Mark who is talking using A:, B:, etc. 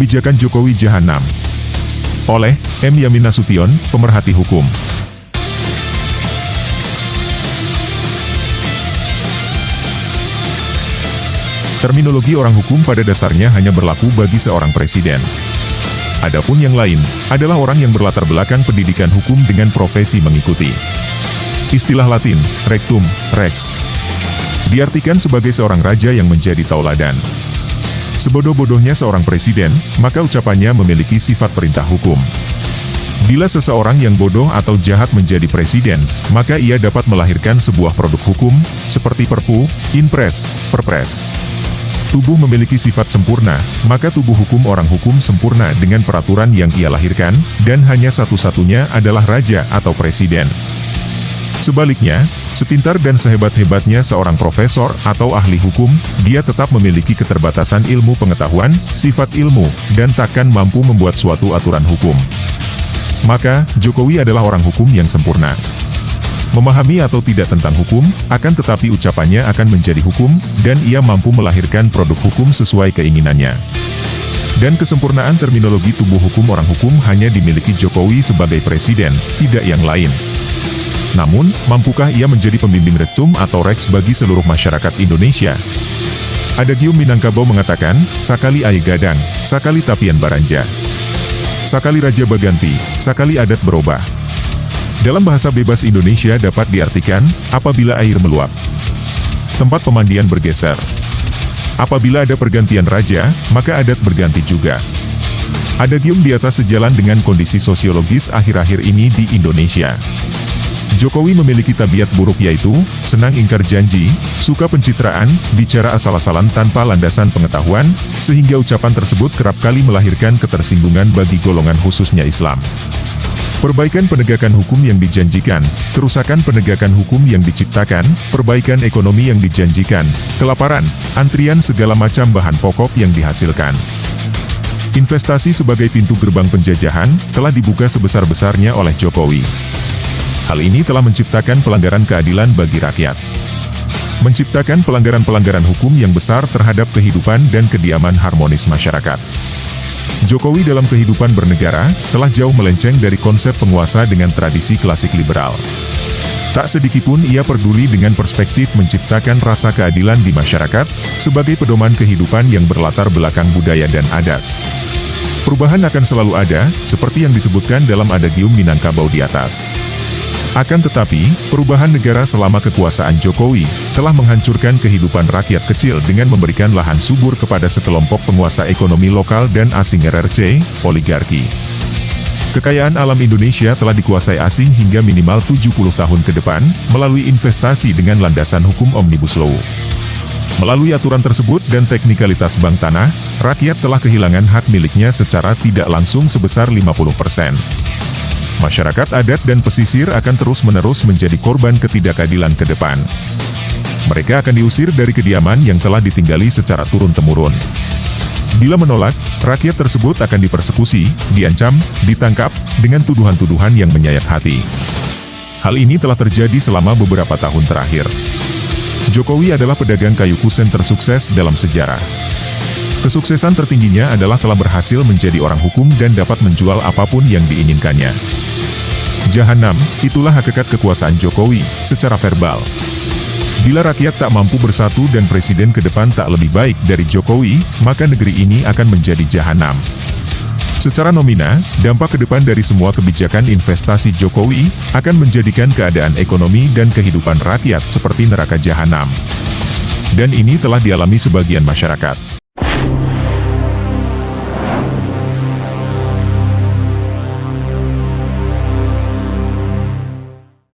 A: Kebijakan Jokowi Jahanam. Oleh M. Yamin Nasution, pemerhati hukum. Terminologi orang hukum pada dasarnya hanya berlaku bagi seorang presiden. Adapun yang lain, adalah orang yang berlatar belakang pendidikan hukum dengan profesi mengikuti. Istilah Latin, rectum, rex, diartikan sebagai seorang raja yang menjadi tauladan. Sebodoh-bodohnya seorang presiden, maka ucapannya memiliki sifat perintah hukum. Bila seseorang yang bodoh atau jahat menjadi presiden, maka ia dapat melahirkan sebuah produk hukum, seperti perpu, inpres, perpres. Tubuh memiliki sifat sempurna, maka tubuh hukum orang hukum sempurna dengan peraturan yang ia lahirkan, dan hanya satu-satunya adalah raja atau presiden. Sebaliknya, sepintar dan sehebat-hebatnya seorang profesor atau ahli hukum, dia tetap memiliki keterbatasan ilmu pengetahuan, sifat ilmu, dan takkan mampu membuat suatu aturan hukum. Maka, Jokowi adalah orang hukum yang sempurna. Memahami atau tidak tentang hukum, akan tetapi ucapannya akan menjadi hukum, dan ia mampu melahirkan produk hukum sesuai keinginannya. Dan kesempurnaan terminologi tubuh hukum orang hukum hanya dimiliki Jokowi sebagai presiden, tidak yang lain. Namun, mampukah ia menjadi pembimbing rectum atau rex bagi seluruh masyarakat Indonesia? Adagium Minangkabau mengatakan, sakali ai gadang, sakali tapian baranja. Sakali raja berganti, sakali adat berubah. Dalam bahasa bebas Indonesia dapat diartikan, apabila air meluap, tempat pemandian bergeser. Apabila ada pergantian raja, maka adat berganti juga. Adagium di atas sejalan dengan kondisi sosiologis akhir-akhir ini di Indonesia. Jokowi memiliki tabiat buruk yaitu, senang ingkar janji, suka pencitraan, bicara asal-asalan tanpa landasan pengetahuan, sehingga ucapan tersebut kerap kali melahirkan ketersinggungan bagi golongan khususnya Islam. Perbaikan penegakan hukum yang dijanjikan, kerusakan penegakan hukum yang diciptakan, perbaikan ekonomi yang dijanjikan, kelaparan, antrian segala macam bahan pokok yang dihasilkan. Investasi sebagai pintu gerbang penjajahan, telah dibuka sebesar-besarnya oleh Jokowi. Hal ini telah menciptakan pelanggaran keadilan bagi rakyat. Menciptakan pelanggaran-pelanggaran hukum yang besar terhadap kehidupan dan kediaman harmonis masyarakat. Jokowi dalam kehidupan bernegara, telah jauh melenceng dari konsep penguasa dengan tradisi klasik liberal. Tak sedikitpun ia peduli dengan perspektif menciptakan rasa keadilan di masyarakat, sebagai pedoman kehidupan yang berlatar belakang budaya dan adat. Perubahan akan selalu ada, seperti yang disebutkan dalam Adagium Minangkabau di atas. Akan tetapi, perubahan negara selama kekuasaan Jokowi, telah menghancurkan kehidupan rakyat kecil dengan memberikan lahan subur kepada sekelompok penguasa ekonomi lokal dan asing RRC, oligarki. Kekayaan alam Indonesia telah dikuasai asing hingga minimal 70 tahun ke depan, melalui investasi dengan landasan hukum Omnibus Law. Melalui aturan tersebut dan teknikalitas bank tanah, rakyat telah kehilangan hak miliknya secara tidak langsung sebesar 50%. Masyarakat adat dan pesisir akan terus-menerus menjadi korban ketidakadilan ke depan. Mereka akan diusir dari kediaman yang telah ditinggali secara turun-temurun. Bila menolak, rakyat tersebut akan dipersekusi, diancam, ditangkap, dengan tuduhan-tuduhan yang menyayat hati. Hal ini telah terjadi selama beberapa tahun terakhir. Jokowi adalah pedagang kayu kusen tersukses dalam sejarah. Kesuksesan tertingginya adalah telah berhasil menjadi orang hukum dan dapat menjual apapun yang diinginkannya. Jahanam, itulah hakikat kekuasaan Jokowi, secara verbal. Bila rakyat tak mampu bersatu dan presiden ke depan tak lebih baik dari Jokowi, maka negeri ini akan menjadi jahanam. Secara nomina, dampak ke depan dari semua kebijakan investasi Jokowi, akan menjadikan keadaan ekonomi dan kehidupan rakyat seperti neraka jahanam. Dan ini telah dialami sebagian masyarakat.